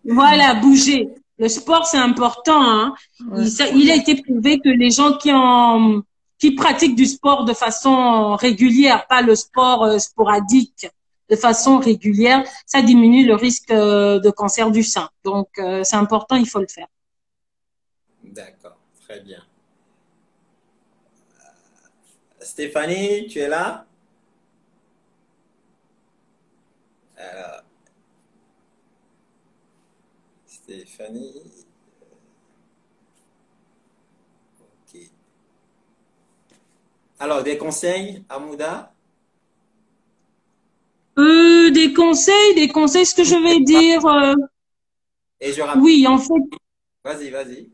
Voilà, bouger. Le sport, c'est important. Hein. Ouais. Il a été prouvé que les gens qui pratiquent du sport de façon régulière, pas le sport sporadique, de façon régulière, ça diminue le risque de cancer du sein. Donc, c'est important, il faut le faire. D'accord, très bien. Stéphanie, tu es là? Stéphanie. Ok. Alors, des conseils, Amouda? Des conseils, ce que je vais dire. Et je rappelle. Oui, en fait, Vas-y, vas-y.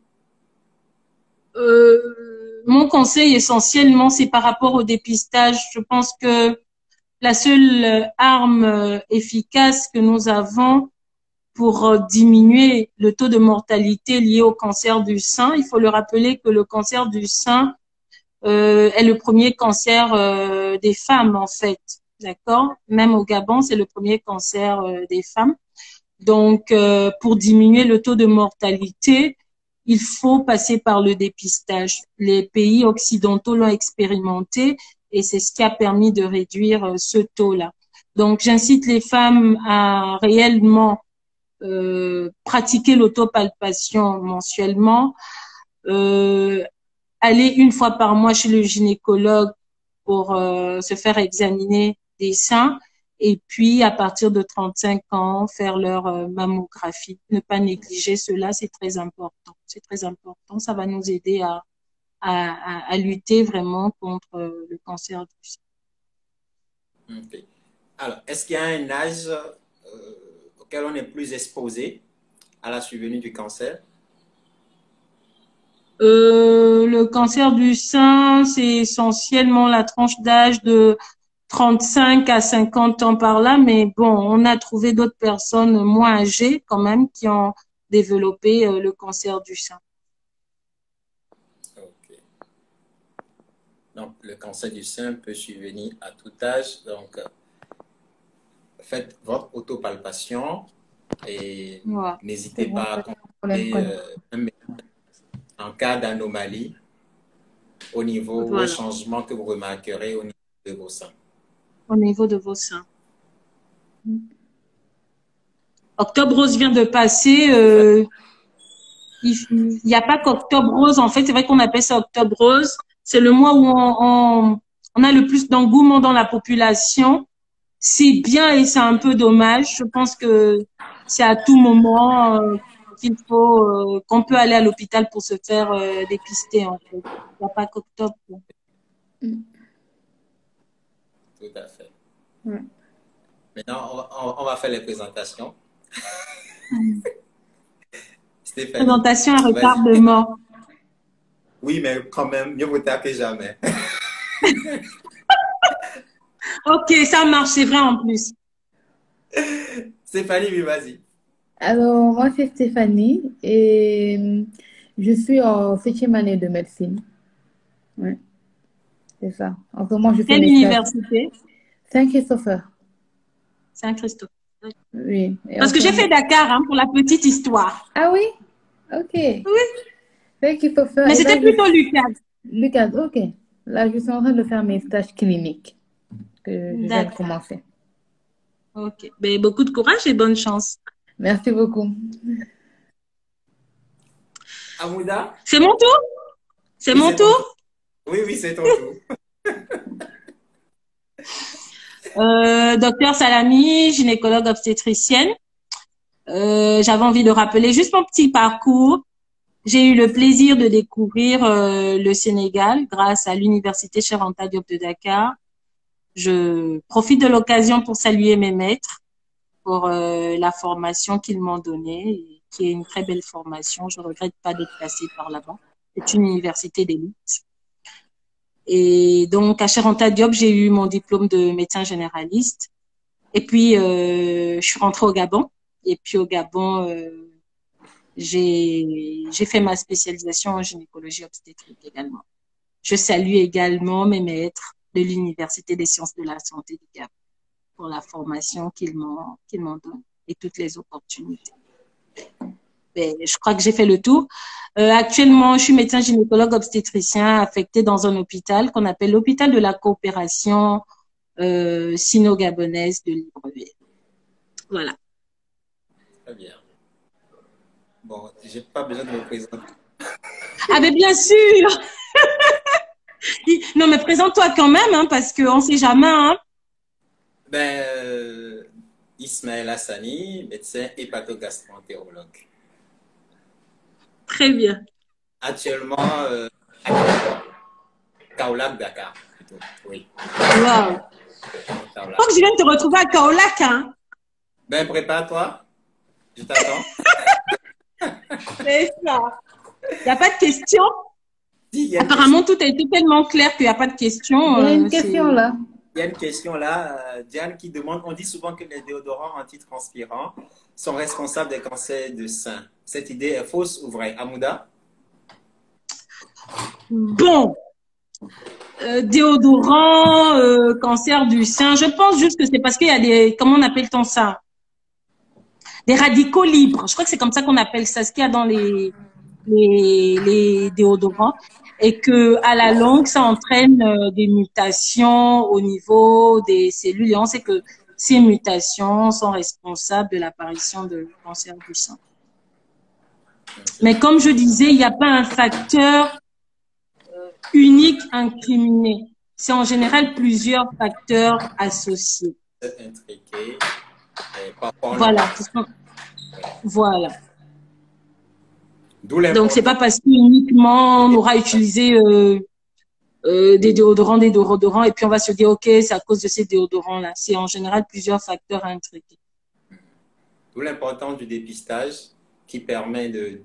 mon conseil essentiellement, c'est par rapport au dépistage. Je pense que la seule arme efficace que nous avons pour diminuer le taux de mortalité lié au cancer du sein, il faut le rappeler que le cancer du sein est le premier cancer des femmes, en fait. D'accord? Même au Gabon, c'est le premier cancer des femmes. Donc, pour diminuer le taux de mortalité, il faut passer par le dépistage. Les pays occidentaux l'ont expérimenté et c'est ce qui a permis de réduire ce taux-là. Donc, j'incite les femmes à réellement pratiquer l'autopalpation mensuellement, aller une fois par mois chez le gynécologue pour se faire examiner des seins et puis à partir de 35 ans faire leur mammographie. Ne pas négliger cela, c'est très important. C'est très important. Ça va nous aider à lutter vraiment contre le cancer du sein. Ok. Alors, est-ce qu'il y a un âge auquel on est plus exposé à la survenue du cancer? Le cancer du sein, c'est essentiellement la tranche d'âge de 35 à 50 ans par là, mais bon, on a trouvé d'autres personnes moins âgées quand même qui ont développé le cancer du sein. Ok. Donc, le cancer du sein peut survenir à tout âge. Donc, faites votre autopalpation et Ouais. n'hésitez Bon, pas à problème contacter un médecin en cas d'anomalie au niveau ou au Voilà, changement que vous remarquerez au niveau de vos seins. au niveau de vos seins. Octobre Rose vient de passer. Il n'y a pas qu'Octobre Rose. En fait, c'est vrai qu'on appelle ça Octobre Rose. C'est le mois où on a le plus d'engouement dans la population. C'est bien et c'est un peu dommage. Je pense que c'est à tout moment qu'il faut qu'on peut aller à l'hôpital pour se faire dépister en fait. Il n'y a pas qu'octobre. Tout à fait. Ouais. Maintenant, on va faire les présentations. Stéphanie, Présentation à vas-y. retardement. Oui, mais quand même, mieux vaut tard que jamais. Ok, ça marche, c'est vrai en plus. Stéphanie, oui, vas-y. Alors, moi, c'est Stéphanie et je suis en 7e année de médecine. Ouais, c'est ça. En ce moment, je fais Quelle mes stages. université? Saint-Christopher. Saint-Christophe. Oui. Et en Parce que ce j'ai fait moment... Dakar hein, pour la petite histoire. Ah oui? Ok. Oui, Saint-Christopher. mais Et là, c'était plutôt Lucas. Lucas, ok. Là, je suis en train de faire mes stages cliniques que je viens de D'accord. commencer. Ok. Ben, beaucoup de courage et bonne chance. Merci beaucoup. Amouda? C'est mon tour? C'est Oui, mon c'est ton tour? tour. Oui, oui, c'est ton tour. Docteur Salami, gynécologue obstétricienne. J'avais envie de rappeler juste mon petit parcours. J'ai eu le plaisir de découvrir le Sénégal grâce à l'université Cheikh Anta Diop de Dakar. Je profite de l'occasion pour saluer mes maîtres pour la formation qu'ils m'ont donnée, qui est une très belle formation. Je regrette pas d'être passée par là-bas. C'est une université d'élite. Et donc, à Cheikh Anta Diop, j'ai eu mon diplôme de médecin généraliste. Et puis, je suis rentrée au Gabon. Et puis, au Gabon, j'ai fait ma spécialisation en gynécologie obstétrique également. Je salue également mes maîtres de l'Université des sciences de la santé du Gabon pour la formation qu'ils m'ont donnée et toutes les opportunités. Ben, je crois que j'ai fait le tour. Actuellement, je suis médecin gynécologue obstétricien affecté dans un hôpital qu'on appelle l'hôpital de la coopération sino-gabonaise de Libreville. Voilà. Très bien. Bon, j'ai pas besoin de me présenter. Ah ben bien sûr. Non mais présente-toi quand même hein, parce qu'on sait jamais. Hein. Ben, Ismaël Hassani, médecin hépatogastroentérologue. Très bien. Actuellement, à Kaolack, Dakar, plutôt. Oui, Wow. Je crois Kaolack. que je viens de te retrouver à Kaolack, hein. Ben, prépare-toi, je t'attends. C'est ça. Il n'y a pas de question. Si, il y a une question. Apparemment, tout a été tellement clair qu'il n'y a pas de Il question. y a une question là. Il y a une question là, Diane, qui demande, on dit souvent que les déodorants antitranspirants sont responsables des cancers de sein. Cette idée est fausse ou vraie? Amouda? Bon, déodorant, cancer du sein. Je pense juste que c'est parce qu'il y a des, comment on appelle-t-on ça? Des radicaux libres. Je crois que c'est comme ça qu'on appelle ça, ce qu'il y a dans les déodorants. Et que à la longue, ça entraîne des mutations au niveau des cellules. Et on sait que ces mutations sont responsables de l'apparition de cancer du sein. Mais comme je disais, il n'y a pas un facteur unique incriminé. C'est en général plusieurs facteurs associés. Intriqué. Parfois, Voilà. Voilà. Donc, c'est pas parce qu'uniquement on aura utilisé des déodorants, et puis on va se dire, OK, c'est à cause de ces déodorants-là. C'est en général plusieurs facteurs intriqués. D'où l'importance du dépistage qui permet de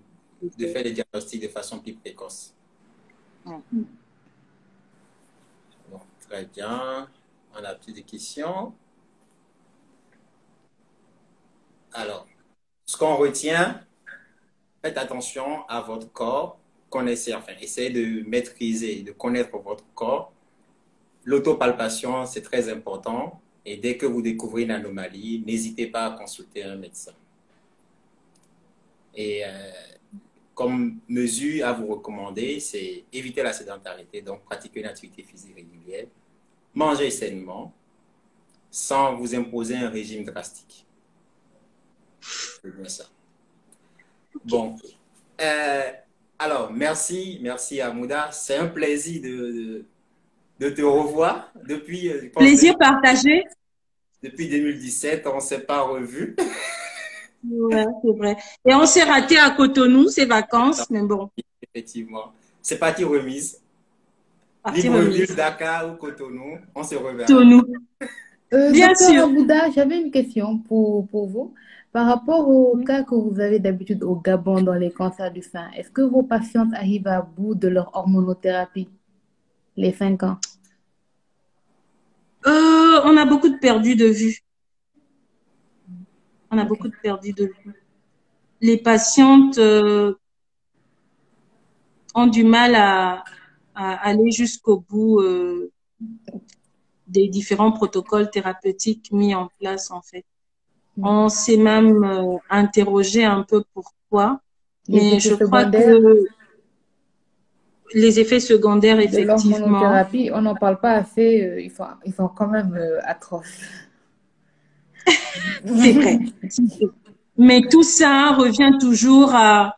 faire des diagnostics de façon plus précoce. Bon, très bien. On a plus de questions. Alors, ce qu'on retient, faites attention à votre corps, connaissez, enfin, essayez de maîtriser, de connaître votre corps. L'autopalpation, c'est très important. Et dès que vous découvrez une anomalie, n'hésitez pas à consulter un médecin. Et comme mesure à vous recommander, c'est éviter la sédentarité, donc pratiquer une activité physique régulière, manger sainement, sans vous imposer un régime drastique. C'est bien ça. Bon. Alors, merci Amouda. C'est un plaisir de te revoir depuis. Plaisir partagé. Depuis 2017, on ne s'est pas revus. Ouais, c'est vrai. Et on s'est raté à Cotonou, ces vacances, mais bon. Effectivement. C'est parti remise. Libreville, Dakar ou Cotonou, on se reverra. Cotonou. Bien sûr. Amouda, j'avais une question pour vous. Par rapport au cas que vous avez d'habitude au Gabon dans les cancers du sein, est-ce que vos patientes arrivent à bout de leur hormonothérapie, les 5 ans? On a beaucoup de perdus de vue. On a beaucoup de perdus de vue. Les patientes ont du mal à aller jusqu'au bout des différents protocoles thérapeutiques mis en place, en fait. On s'est même interrogé un peu pourquoi, mais je crois que les effets secondaires, effectivement. De l'hormonothérapie, on n'en parle pas assez, ils sont quand même atroces. C'est vrai. Mais tout ça revient toujours à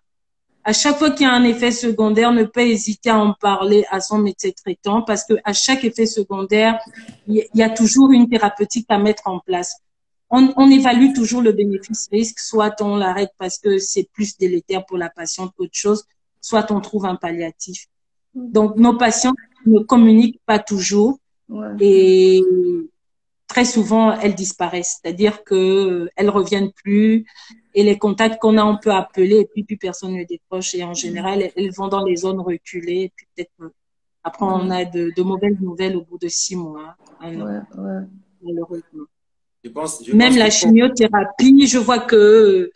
chaque fois qu'il y a un effet secondaire, ne pas hésiter à en parler à son médecin traitant parce que à chaque effet secondaire, il y a toujours une thérapeutique à mettre en place. On évalue toujours le bénéfice-risque, soit on l'arrête parce que c'est plus délétère pour la patiente qu'autre chose, soit on trouve un palliatif. Donc, nos patients ne communiquent pas toujours et très souvent, elles disparaissent. C'est-à-dire qu'elles reviennent plus et les contacts qu'on a, on peut appeler et puis plus personne ne décroche. Et en général, elles vont dans les zones reculées. Et puis peut-être après, on a de mauvaises nouvelles au bout de 6 mois. Malheureusement. Même la chimiothérapie, je vois que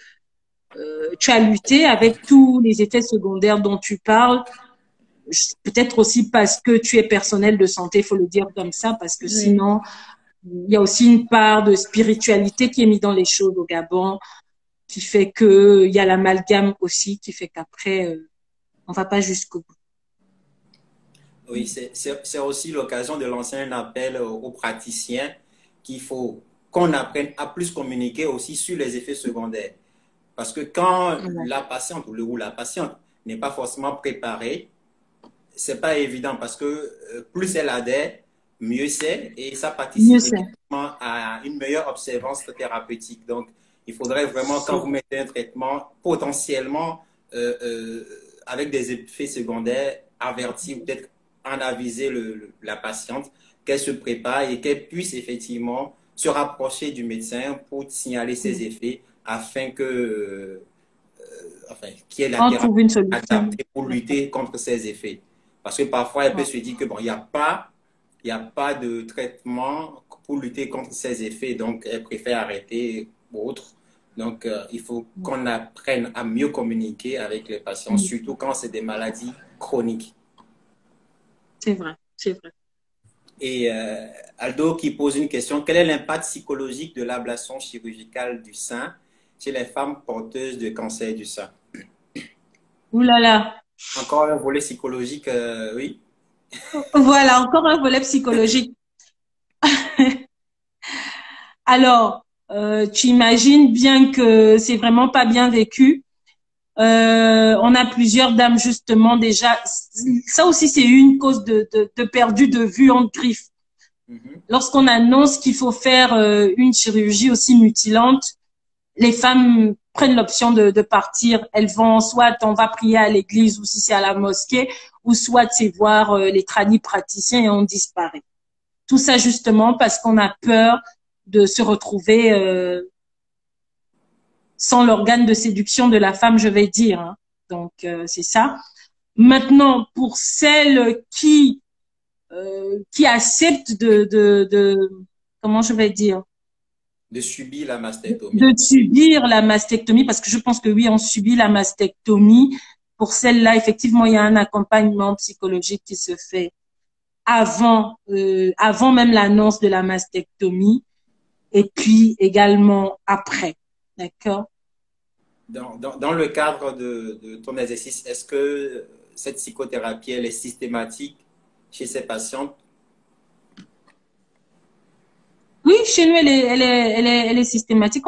tu as lutté avec tous les effets secondaires dont tu parles. Peut-être aussi parce que tu es personnel de santé, il faut le dire comme ça, parce que sinon, il y a aussi une part de spiritualité qui est mise dans les choses au Gabon, qui fait qu'il y a l'amalgame aussi, qui fait qu'après, on ne va pas jusqu'au bout. Oui, c'est aussi l'occasion de lancer un appel aux praticiens qu'il faut qu'on apprenne à plus communiquer aussi sur les effets secondaires. Parce que quand la patiente ou la patiente n'est pas forcément préparée, c'est pas évident parce que plus elle adhère, mieux c'est et ça participe à une meilleure observance thérapeutique. Donc, il faudrait vraiment, quand vous mettez un traitement, potentiellement avec des effets secondaires, avertir, peut-être en aviser la patiente qu'elle se prépare et qu'elle puisse effectivement se rapprocher du médecin pour signaler ses effets afin que, enfin, qu'il y ait la On trouve une thérapie solution. adaptée pour lutter contre ces effets. Parce que parfois, elle peut se dire que bon, il n'y a pas de traitement pour lutter contre ces effets, donc elle préfère arrêter ou autre. Donc, il faut qu'on apprenne à mieux communiquer avec les patients, surtout quand c'est des maladies chroniques. C'est vrai, c'est vrai. Et Aldo qui pose une question, quel est l'impact psychologique de l'ablation chirurgicale du sein chez les femmes porteuses de cancer du sein? Ouh là là. Encore un volet psychologique, oui. Voilà, encore un volet psychologique. Alors, tu imagines bien que c'est vraiment pas bien vécu. On a plusieurs dames justement déjà. Ça aussi, c'est une cause de perdu de vue en griffe. Lorsqu'on annonce qu'il faut faire une chirurgie aussi mutilante, les femmes prennent l'option de partir. Elles vont soit on va prier à l'église ou si c'est à la mosquée, ou soit c'est voir les tradipraticiens et on disparaît. Tout ça justement parce qu'on a peur de se retrouver sans l'organe de séduction de la femme, je vais dire. Hein. Donc, c'est ça. Maintenant, pour celles qui acceptent comment je vais dire? De subir la mastectomie. De subir la mastectomie, parce que je pense que oui, on subit la mastectomie. Pour celles-là, effectivement, il y a un accompagnement psychologique qui se fait avant même l'annonce de la mastectomie et puis également après. D'accord? Dans le cadre de ton exercice, est-ce que cette psychothérapie, elle est systématique chez ces patientes? Oui, chez nous, elle est systématique.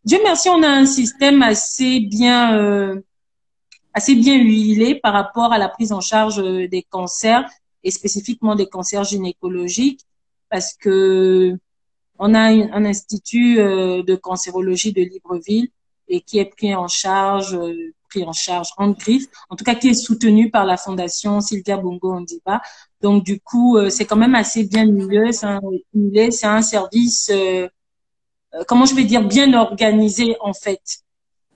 Dieu merci, on a un système assez bien huilé par rapport à la prise en charge des cancers et spécifiquement des cancers gynécologiques parce que on a un institut de cancérologie de Libreville et qui est pris en charge en griffe, en tout cas qui est soutenu par la fondation Sylvia Bongo Ondiba. Donc du coup, c'est quand même assez bien huilé, c'est un service, comment je vais dire, bien organisé en fait.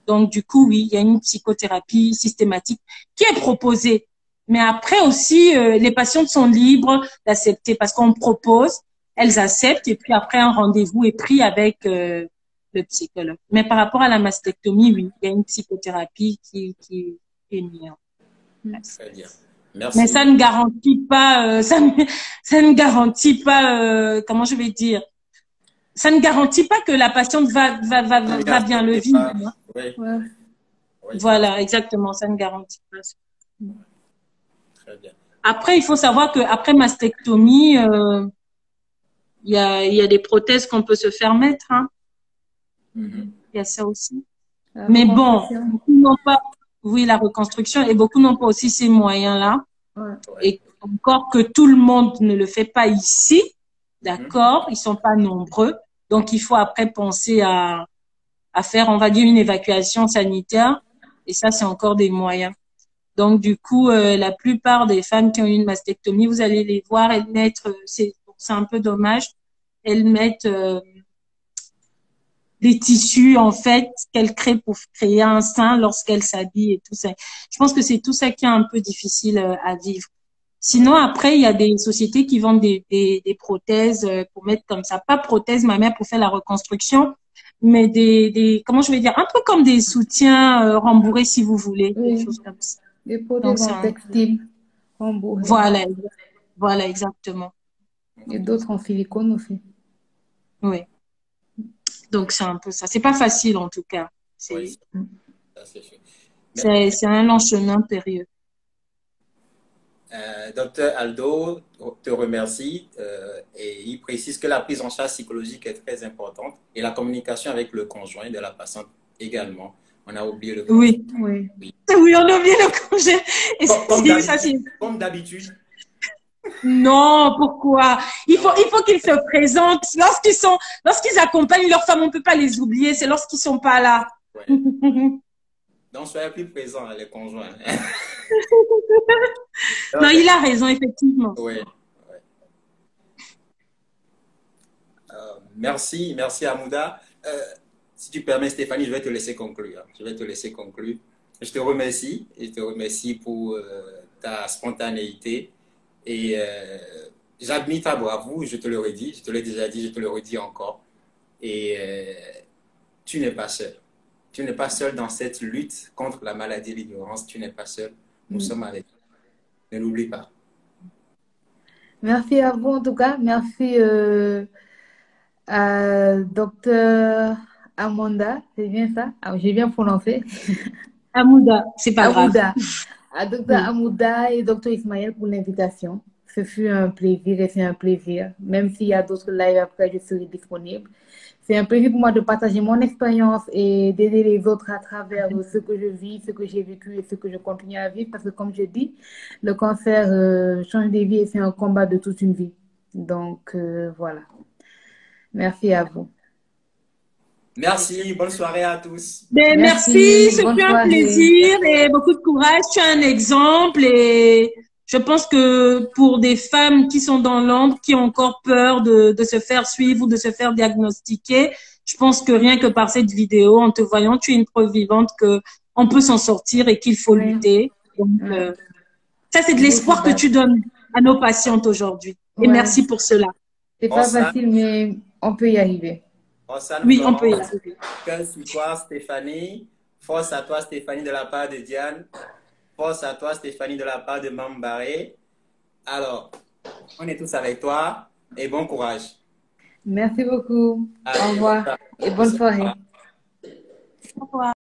Donc du coup, oui, il y a une psychothérapie systématique qui est proposée. Mais après aussi, les patientes sont libres d'accepter parce qu'on propose, elles acceptent et puis après un rendez-vous est pris avec le psychologue. Mais par rapport à la mastectomie, oui, il y a une psychothérapie qui est mise. Très bien. Merci. Mais ça ne garantit pas, ça ne garantit pas, comment je vais dire, ça ne garantit pas que la patiente va bien le vivre. Hein. Oui. Ouais. Oui. Voilà, exactement, ça ne garantit pas. Très bien. Après, il faut savoir qu'après mastectomie, il y a des prothèses qu'on peut se faire mettre. Hein. Il y a ça aussi. Mais bon, beaucoup n'ont pas, oui, la reconstruction, et beaucoup n'ont pas aussi ces moyens-là. Ouais. Et encore que tout le monde ne le fait pas ici, d'accord, ils sont pas nombreux. Donc, il faut après penser à faire, on va dire, une évacuation sanitaire. Et ça, c'est encore des moyens. Donc, du coup, la plupart des femmes qui ont eu une mastectomie, vous allez les voir, elles mettent, c'est un peu dommage, elles mettent des tissus, en fait, qu'elles créent pour créer un sein lorsqu'elles s'habillent et tout ça. Je pense que c'est tout ça qui est un peu difficile à vivre. Sinon, après, il y a des sociétés qui vendent des prothèses pour mettre comme ça. Pas prothèses mammaires pour faire la reconstruction, mais comment je vais dire, un peu comme des soutiens rembourrés si vous voulez, Oui. des choses comme ça. Des prothèses en textile, rembourrées. Voilà, exactement. Et d'autres en silicone aussi. Oui. Donc, c'est un peu ça. C'est pas facile, en tout cas. Oui. C'est un long chemin périlleux. Docteur Aldo te remercie et il précise que la prise en charge psychologique est très importante et la communication avec le conjoint de la patiente également. On a oublié le conjoint. Oui, on a oublié le conjoint. Comme d'habitude. Non, pourquoi? Il faut qu'ils se présentent. Lorsqu'ils accompagnent leurs femmes, on ne peut pas les oublier. C'est lorsqu'ils ne sont pas là. Ouais. Donc, soyez plus présents, les conjoints. Non, il a raison, effectivement. Oui. Merci, merci Amouda. Si tu permets, Stéphanie, je vais te laisser conclure. Je vais te laisser conclure. Je te remercie. Et je te remercie pour ta spontanéité. Et j'admire ta bravoure, je te le redis. Je te l'ai déjà dit, je te le redis encore. Et tu n'es pas seul. Tu n'es pas seul dans cette lutte contre la maladie et l'ignorance. Tu n'es pas seul. Nous sommes avec toi. Ne l'oublie pas. Merci à vous en tout cas. Merci à Docteur Amanda. C'est bien ça? Ah, j'ai bien prononcé. Amouda, c'est pas grave. Amouda. À Docteur Oui. Amouda et Docteur Ismaël pour l'invitation. Ce fut un plaisir et c'est un plaisir. Même s'il y a d'autres lives après, je serai disponible. C'est un plaisir pour moi de partager mon expérience et d'aider les autres à travers ce que je vis, ce que j'ai vécu et ce que je continue à vivre. Parce que comme je dis, le cancer change des vies et c'est un combat de toute une vie. Donc voilà. Merci à vous. Merci, bonne soirée à tous. Ben, merci, ce bonne fut un soirée. plaisir et beaucoup de courage. Tu es un exemple et je pense que pour des femmes qui sont dans l'ombre, qui ont encore peur de se faire suivre ou de se faire diagnostiquer, je pense que rien que par cette vidéo, en te voyant, tu es une preuve vivante que on peut s'en sortir et qu'il faut lutter. Donc, ça, c'est de l'espoir que tu donnes à nos patientes aujourd'hui. Et merci pour cela. C'est pas facile, mais on peut y arriver. Oui, on peut y arriver. Cœur sur toi, Stéphanie. Force à toi, Stéphanie, de la part de Diane. Force à toi, Stéphanie, de la part de Mambaré. Alors, on est tous avec toi et bon courage. Merci beaucoup. Allez, au revoir et bonne soirée. Au revoir.